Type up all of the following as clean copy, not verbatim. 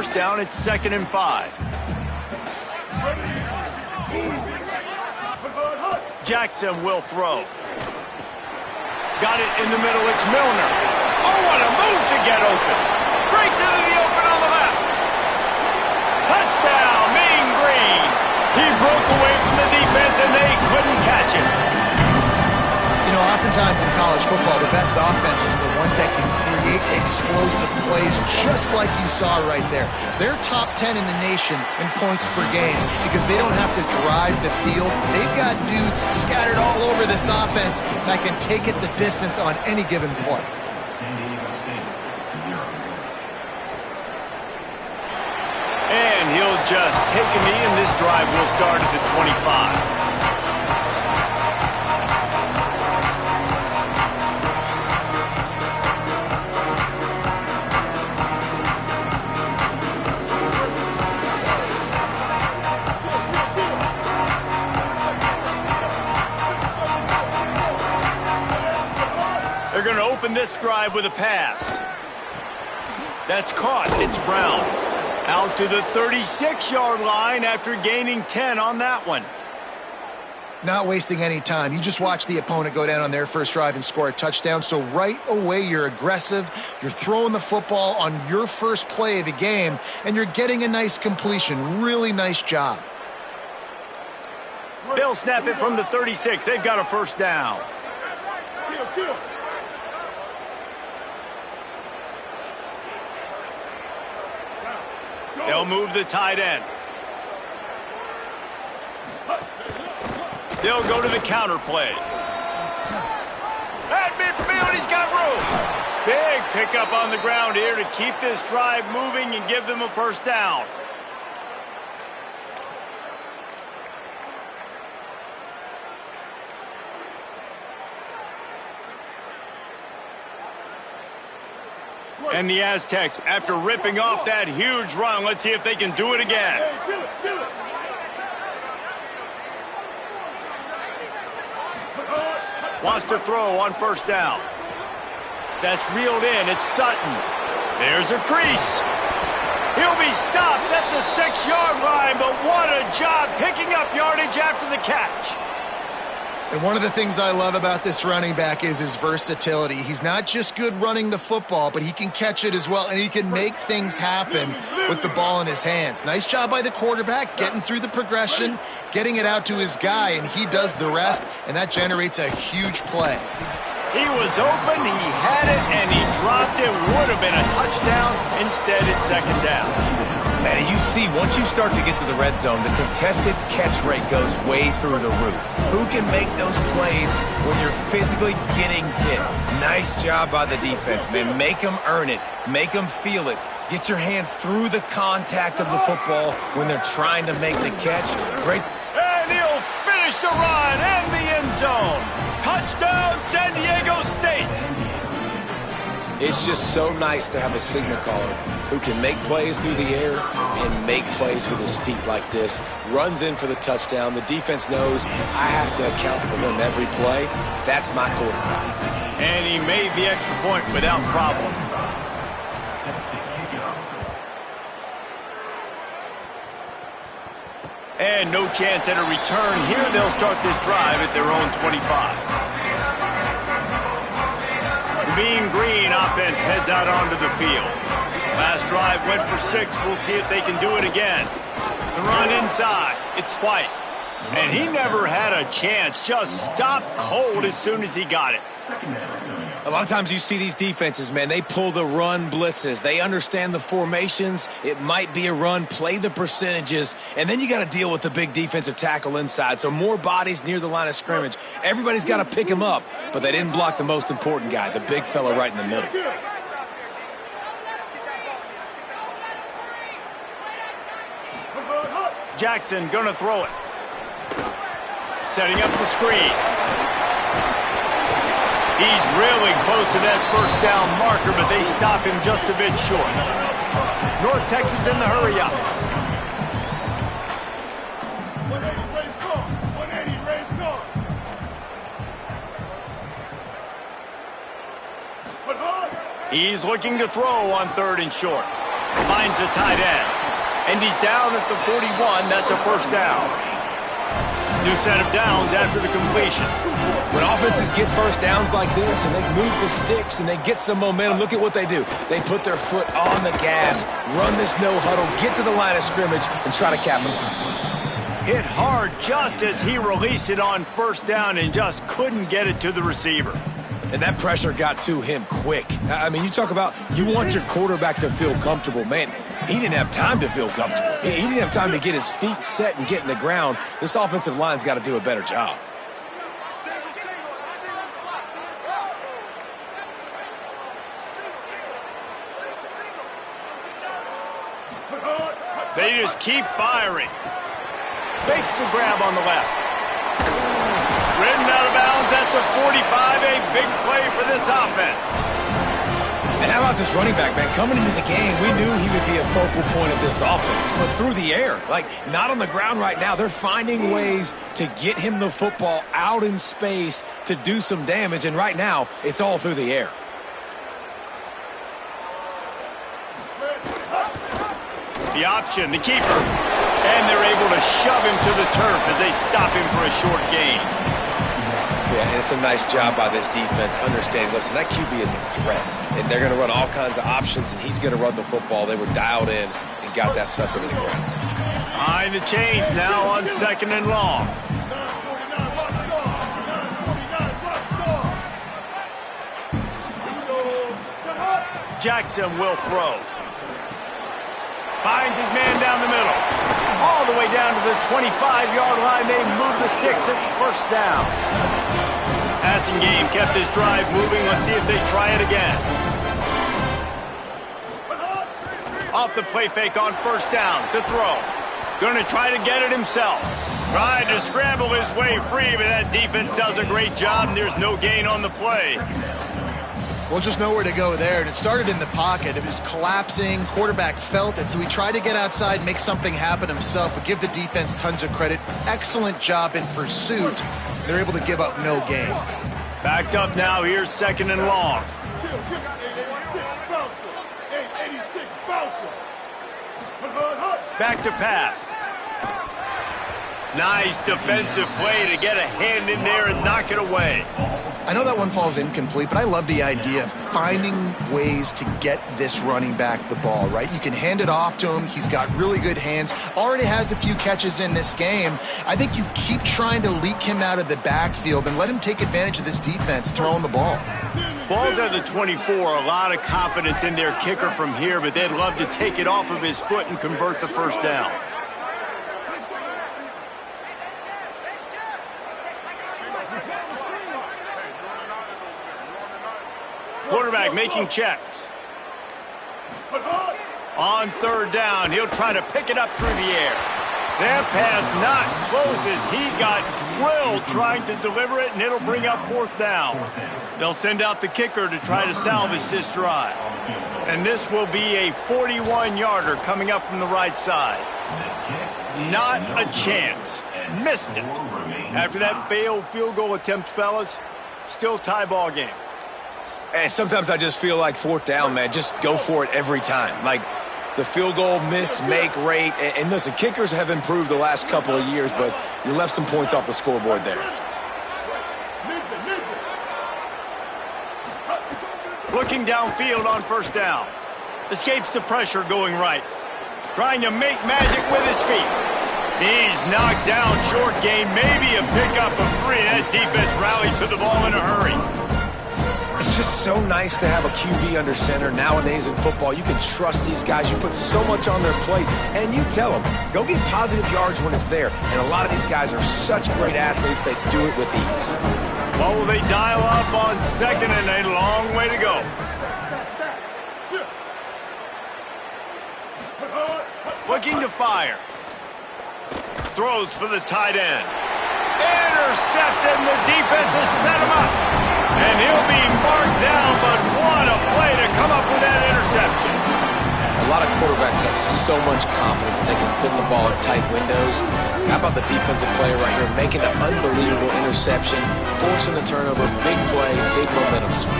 first down. It's 2nd and 5. Jackson will throw. Got it in the middle. It's Milner. Oh, what a move to get open. Breaks into the open on the left. Touchdown, Mean Green. He broke away from the defense, and they couldn't catch him. You know, oftentimes in college football, the best offenses are the ones that can create explosive plays, just like you saw right there. They're top 10 in the nation in points per game because they don't have to drive the field. They've got dudes scattered all over this offense that can take it the distance on any given play. And he'll just take a knee, and this drive will start at the 25. They're going to open this drive with a pass. That's caught. It's Brown. Out to the 36-yard line after gaining 10 on that one. Not wasting any time. You just watch the opponent go down on their first drive and score a touchdown. So right away, you're aggressive. You're throwing the football on your first play of the game, and you're getting a nice completion. Really nice job. They'll snap it from the 36. They've got a first down. They'll move the tight end. They'll go to the counter play. At midfield, he's got room. Big pickup on the ground here to keep this drive moving and give them a first down. And the Aztecs, after ripping off that huge run, let's see if they can do it again. Wants to throw on first down. That's reeled in. It's Sutton. There's a crease. He'll be stopped at the 6-yard line, but what a job picking up yardage after the catch. And one of the things I love about this running back is his versatility. He's not just good running the football, but he can catch it as well, and he can make things happen with the ball in his hands. Nice job by the quarterback, getting through the progression, getting it out to his guy, and he does the rest, and that generates a huge play. He was open, he had it, and he dropped it. Would have been a touchdown. Instead, it's 2nd down. Man, you see, once you start to get to the red zone, the contested catch rate goes way through the roof. Who can make those plays when you're physically getting hit? Nice job by the defense, man. Make them earn it. Make them feel it. Get your hands through the contact of the football when they're trying to make the catch. Great. And he'll finish the run and the end zone. Touchdown, San Diego State. It's just so nice to have a signal caller who can make plays through the air and make plays with his feet like this. Runs in for the touchdown. The defense knows I have to account for them every play. That's my quarterback. And he made the extra point without problem. And no chance at a return here. They'll start this drive at their own 25. The Mean Green offense heads out onto the field. Last drive went for 6. We'll see if they can do it again. The run inside. It's White. And he never had a chance. Just stopped cold as soon as he got it. A lot of times you see these defenses, man, they pull the run blitzes. They understand the formations. It might be a run, play the percentages, and then you got to deal with the big defensive tackle inside. So more bodies near the line of scrimmage. Everybody's got to pick him up, but they didn't block the most important guy, the big fella right in the middle. Jackson gonna throw it. Setting up the screen. He's really close to that first down marker, but they stop him just a bit short. North Texas in the hurry up. 180 raise guard. 180 raise guard. He's looking to throw on 3rd and short. finds the tight end. And he's down at the 41. That's a first down. New set of downs after the completion. When offenses get first downs like this and they move the sticks and they get some momentum, look at what they do. They put their foot on the gas, run this no huddle, get to the line of scrimmage, and try to capitalize. Hit hard just as he released it on first down and just couldn't get it to the receiver. And that pressure got to him quick. I mean, you talk about you want your quarterback to feel comfortable. Man, he didn't have time to feel comfortable. He didn't have time to get his feet set and get in the ground. This offensive line's got to do a better job. They just keep firing. Makes the grab on the left. Ridden out of bounds at the 45, a big play for this offense. And how about this running back, man? Coming into the game, we knew he would be a focal point of this offense, but through the air, like not on the ground right now. They're finding ways to get him the football out in space to do some damage, and right now, it's all through the air. The option, the keeper, and they're able to shove him to the turf as they stop him for a short gain. Yeah, and it's a nice job by this defense understanding, listen, that QB is a threat, and they're going to run all kinds of options, and he's going to run the football. They were dialed in and got that sucker to the ground. Behind the chains now on 2nd and long. Jackson will throw. Finds his man down the middle. All the way down to the 25-yard line. They move the sticks. It's first down. Passing game kept this drive moving. Let's see if they try it again. Off the play fake on first down to throw. Going to try to get it himself. Tried to scramble his way free, but that defense does a great job, and there's no gain on the play. Well, just nowhere to go there, and it started in the pocket. It was collapsing. Quarterback felt it, so he tried to get outside, make something happen himself, but give the defense tons of credit. Excellent job in pursuit. They're able to give up no gain. Backed up now. Here's 2nd and long. Back to pass. Nice defensive play to get a hand in there and knock it away. I know that one falls incomplete, but I love the idea of finding ways to get this running back the ball, right? You can hand it off to him. He's got really good hands. Already has a few catches in this game. I think you keep trying to leak him out of the backfield and let him take advantage of this defense throwing the ball. Ball's at the 24. A lot of confidence in their kicker from here, but they'd love to take it off of his foot and convert the first down. Quarterback making checks. On 3rd down, he'll try to pick it up through the air. That pass not close as he got drilled trying to deliver it, and it'll bring up 4th down. They'll send out the kicker to try to salvage this drive. And this will be a 41-yarder coming up from the right side. Not a chance. Missed it. After that failed field goal attempt, fellas, still tie ball game. And sometimes I just feel like 4th down, man, just go for it every time. Like the field goal miss-make rate. And listen, kickers have improved the last couple of years, but you left some points off the scoreboard there. Looking downfield on 1st down. Escapes the pressure going right. Trying to make magic with his feet. He's knocked down short game. Maybe a pickup of 3. That defense rallied to the ball in a hurry. It's just so nice to have a QB under center nowadays in football. You can trust these guys. You put so much on their plate, and you tell them, go get positive yards when it's there. And a lot of these guys are such great athletes, they do it with ease. What will they dial up on 2nd and a long way to go? Looking to fire. Throws for the tight end. Intercepted, and the defense has set him up. And he'll be marked down, but what a play to come up with that interception. A lot of quarterbacks have so much confidence that they can fit the ball in tight windows. How about the defensive player right here making an unbelievable interception, forcing the turnover, big play, big momentum swing.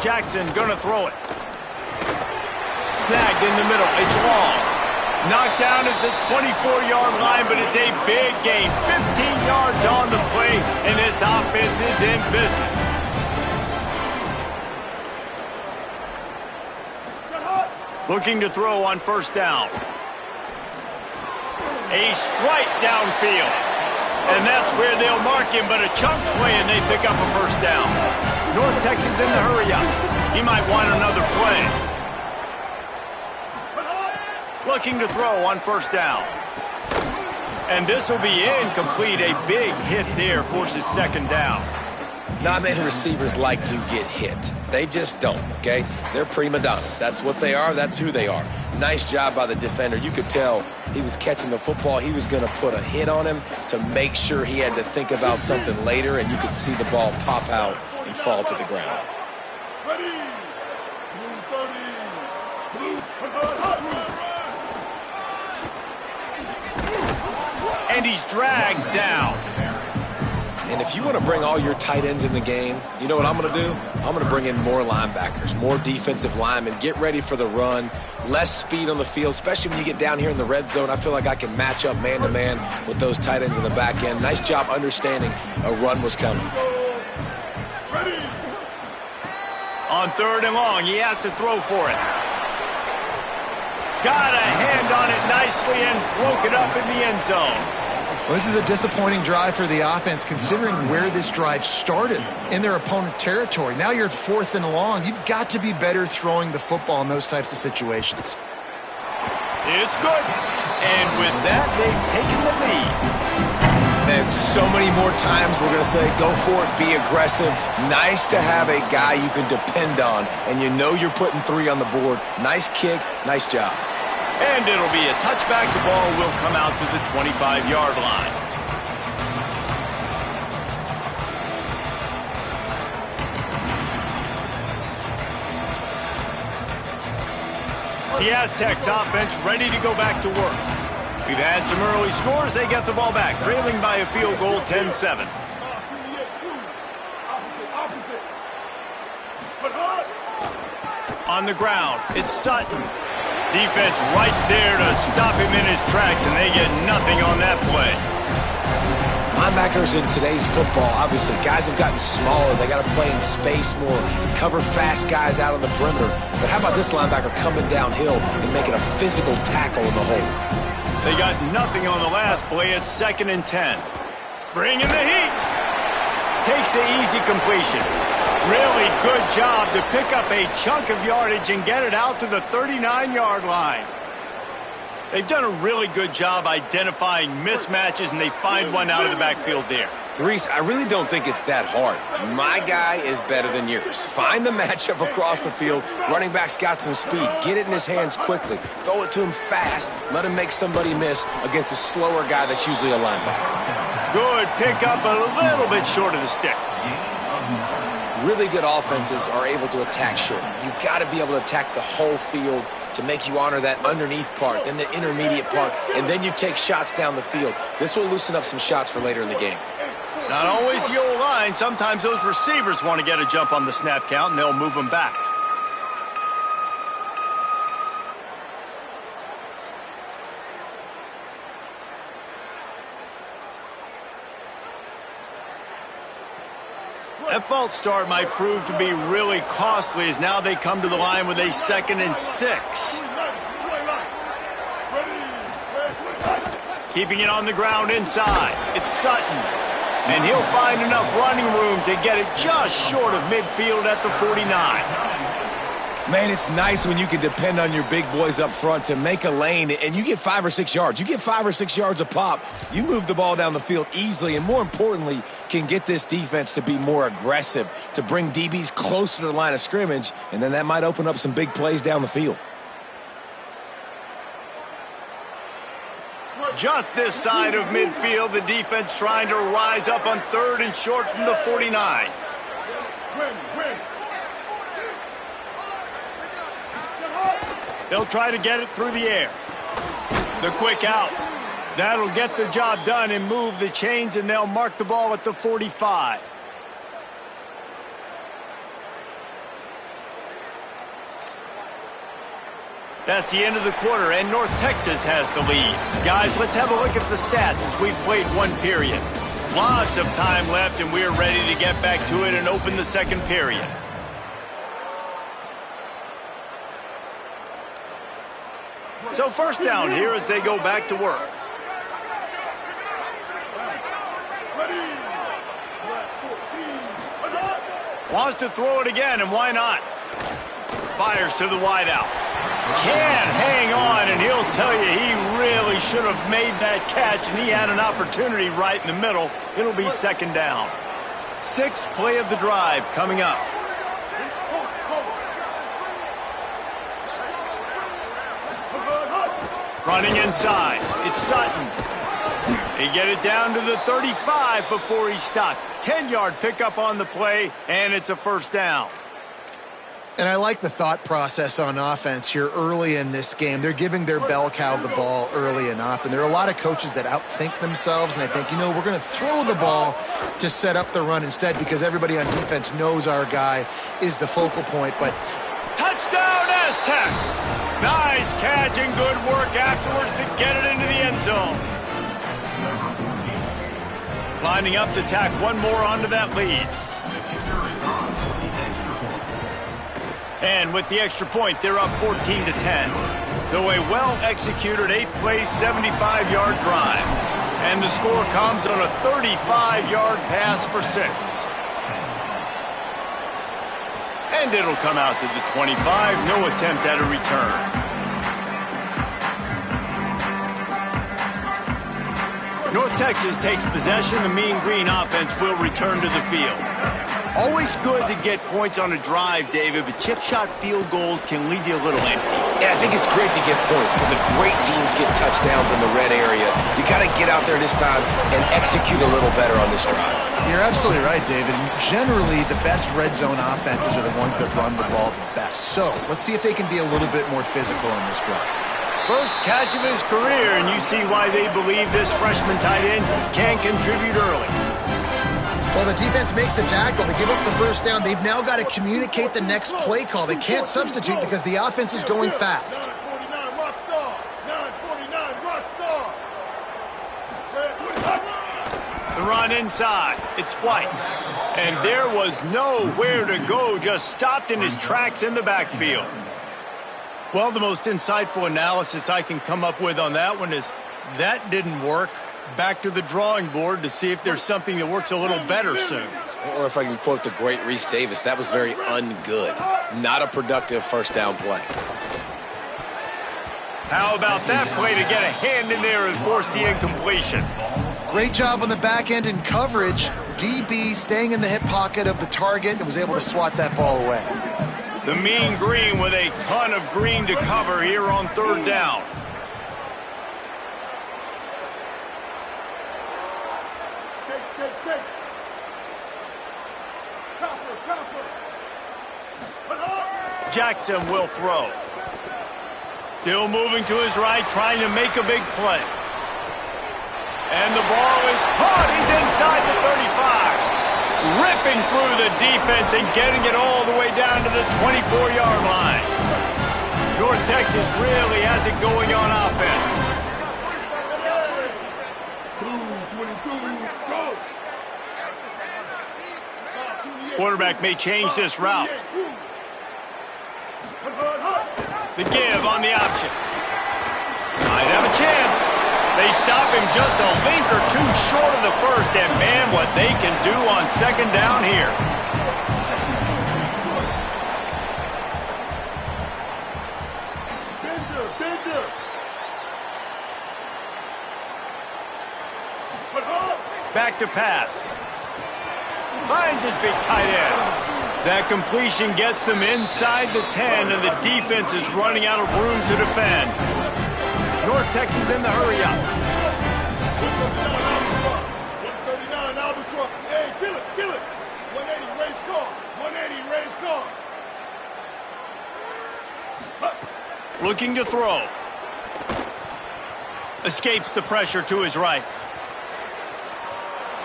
Jackson gonna throw it. snagged in the middle. It's long. Knocked down at the 24-yard line, but it's a big gain. 15 yards on the play, and this offense is in business. Looking to throw on first down. A strike downfield. And that's where they'll mark him, but a chunk play, and they pick up a first down. North Texas in the hurry-up. He might want another play. Looking to throw on first down. And this will be incomplete. A big hit there forces second down. Not many receivers like to get hit. They just don't, okay? They're prima donnas. That's what they are. That's who they are. Nice job by the defender. You could tell he was catching the football. He was going to put a hit on him to make sure he had to think about something later, and you could see the ball pop out and fall to the ground. Ready. Blue 30. And he's dragged down. And if you want to bring all your tight ends in the game, you know what I'm going to do? I'm going to bring in more linebackers, more defensive linemen, get ready for the run, less speed on the field, especially when you get down here in the red zone. I feel like I can match up man-to-man with those tight ends in the back end. Nice job understanding a run was coming. Ready. On third and long, he has to throw for it. Got a hand on it nicely and broke it up in the end zone. Well, this is a disappointing drive for the offense, considering where this drive started, in their opponent territory. Now you're at fourth and long. You've got to be better throwing the football in those types of situations. It's good. And with that, they've taken the lead. And so many more times we're going to say, go for it, be aggressive. Nice to have a guy you can depend on, and you know you're putting 3 on the board. Nice kick, nice job. And it'll be a touchback. The ball will come out to the 25-yard line. The Aztecs offense ready to go back to work. We've had some early scores. They get the ball back, trailing by a field goal, 10-7. On the ground, it's Sutton. Defense right there to stop him in his tracks, and they get nothing on that play. Linebackers in today's football, obviously, guys have gotten smaller. They got to play in space more, cover fast guys out on the perimeter. But how about this linebacker coming downhill and making a physical tackle in the hole? They got nothing on the last play. It's 2nd and 10. Bringing the heat. Takes the easy completion. Really good job to pick up a chunk of yardage and get it out to the 39-yard line. They've done a really good job identifying mismatches, and they find one out of the backfield there. Reese, I really don't think it's that hard. My guy is better than yours. Find the matchup across the field. Running back's got some speed. Get it in his hands quickly. Throw it to him fast. Let him make somebody miss against a slower guy that's usually a linebacker. Good pickup, a little bit short of the sticks. Really good offenses are able to attack short. You've got to be able to attack the whole field to make you honor that underneath part, then the intermediate part, and then you take shots down the field. This will loosen up some shots for later in the game. Not always the old line. Sometimes those receivers want to get a jump on the snap count, and they'll move them back. That false start might prove to be really costly, as now they come to the line with a 2nd and 6. Keeping it on the ground inside. It's Sutton. And he'll find enough running room to get it just short of midfield at the 49. Man, it's nice when you can depend on your big boys up front to make a lane, and you get 5 or 6 yards. You get 5 or 6 yards a pop. You move the ball down the field easily, and more importantly, can get this defense to be more aggressive, to bring DBs close to the line of scrimmage, and then that might open up some big plays down the field. Just this side of midfield, the defense trying to rise up on 3rd and short from the 49. They'll try to get it through the air. The quick out. That'll get the job done and move the chains, and they'll mark the ball at the 45. That's the end of the quarter, and North Texas has the lead. Guys, let's have a look at the stats as we've played one period. Lots of time left, and we're ready to get back to it and open the second period. So first down here as they go back to work. Wants to throw it again, and why not? Fires to the wideout. Can't hang on, and he'll tell you he really should have made that catch, and he had an opportunity right in the middle. It'll be second down. Sixth play of the drive coming up. Running inside. It's Sutton. They get it down to the 35 before he's stopped. 10-yard pickup on the play, and it's a first down. And I like the thought process on offense here early in this game. They're giving their bell cow the ball early and often. There are a lot of coaches that outthink themselves, and they think, you know, we're going to throw the ball to set up the run instead because everybody on defense knows our guy is the focal point. But touchdown, Aztecs! Nice catch and good work afterwards to get it into the end zone. Lining up to tack one more onto that lead. And with the extra point, they're up 14-10. So a well-executed 8-play, 75-yard drive. And the score comes on a 35-yard pass for 6. And it'll come out to the 25. No attempt at a return. North Texas takes possession. The Mean Green offense will return to the field. Always good to get points on a drive, David, but chip shot field goals can leave you a little empty. Yeah, I think it's great to get points, but the great teams get touchdowns in the red area. You got to get out there this time and execute a little better on this drive. You're absolutely right, David. And generally, the best red zone offenses are the ones that run the ball the best. So let's see if they can be a little bit more physical in this drive. First catch of his career, and you see why they believe this freshman tight end can contribute early. Well, the defense makes the tackle. They give up the first down. They've now got to communicate the next play call. They can't substitute because the offense is going fast. 949 rock star. 949 rock star. The run inside. It's White. And there was nowhere to go, just stopped in his tracks in the backfield. Well, the most insightful analysis I can come up with on that one is that didn't work. Back to the drawing board to see if there's something that works a little better soon. Or if I can quote the great Reese Davis, that was very ungood. Not a productive first down play. How about that play to get a hand in there and force the incompletion? Great job on the back end in coverage. DB staying in the hip pocket of the target and was able to swat that ball away. The Mean Green with a ton of green to cover here on third down. Jackson will throw. Still moving to his right, trying to make a big play. And the ball is caught. He's inside the 35. Ripping through the defense and getting it all the way down to the 24-yard line. North Texas really has it going on offense. Quarterback may change this route. The give on the option. Might have a chance. They stop him just a link or two short of the first, and man, what they can do on second down here. Back to pass. Finds his big tight end. That completion gets them inside the 10, and the defense is running out of room to defend. North Texas in the hurry up. 139 Albatross. Hey, kill it, kill it. 180 race car. 180 race car. Looking to throw. Escapes the pressure to his right.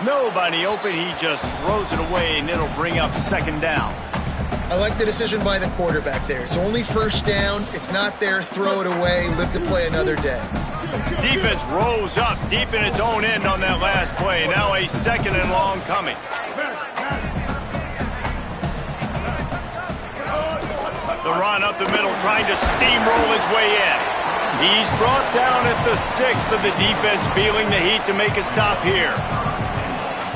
Nobody open. He just throws it away, and it'll bring up second down. I like the decision by the quarterback there. It's only first down. It's not there. Throw it away. Live to play another day. Defense rose up deep in its own end on that last play. Now a 2nd and long coming. The run up the middle, trying to steamroll his way in. He's brought down at the 6, but the defense feeling the heat to make a stop here.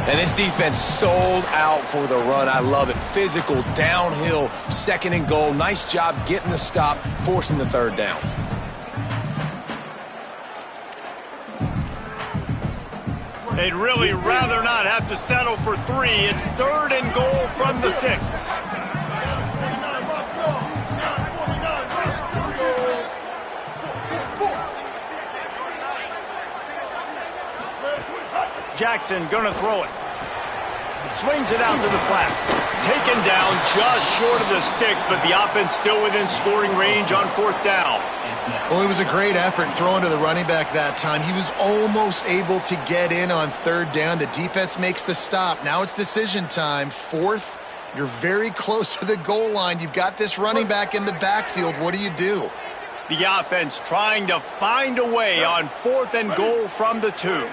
And this defense sold out for the run. I love it. Physical, downhill, 2nd and goal. Nice job getting the stop, forcing the 3rd down. They'd really rather not have to settle for 3. It's 3rd and goal from the 6. Jackson gonna throw it. Swings it out to the flat. Taken down just short of the sticks, but the offense still within scoring range on 4th down. Well, it was a great effort throwing to the running back that time. He was almost able to get in on 3rd down. The defense makes the stop. Now it's decision time. 4th, you're very close to the goal line. You've got this running back in the backfield. What do you do? The offense trying to find a way on 4th and goal from the 2.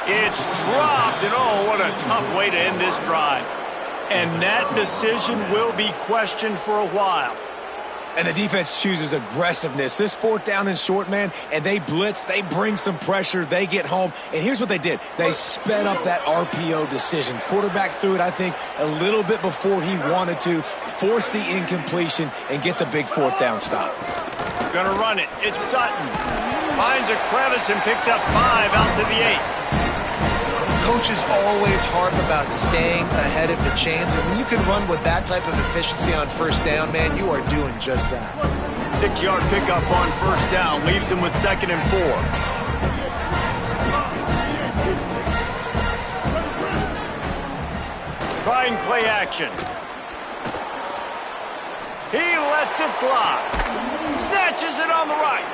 It's dropped, and oh, what a tough way to end this drive. And that decision will be questioned for a while. And the defense chooses aggressiveness. This 4th down and short, man, and they blitz, they bring some pressure, they get home. And here's what they did. They sped up that RPO decision. Quarterback threw it, I think, a little bit before he wanted to, force the incompletion, and get the big 4th down stop. Gonna run it. It's Sutton. Finds a crevice and picks up 5 out to the 8. Coaches always harp about staying ahead of the chains, and when you can run with that type of efficiency on 1st down, man, you are doing just that. 6-yard pickup on 1st down leaves him with 2nd and 4. Trying play action. He lets it fly. Snatches it on the right.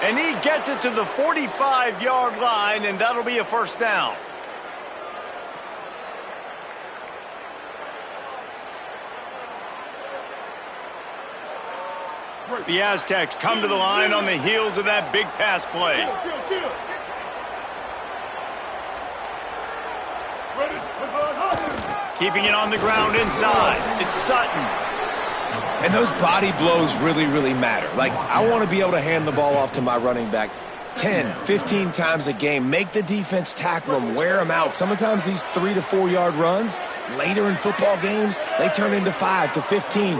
And he gets it to the 45-yard line, and that'll be a 1st down. The Aztecs come to the line on the heels of that big pass play. Keeping it on the ground inside. It's Sutton. And those body blows really, really matter. Like, I want to be able to hand the ball off to my running back 10, 15 times a game. Make the defense tackle them, wear them out. Sometimes these 3 to 4 yard runs, later in football games, they turn into 5 to 15.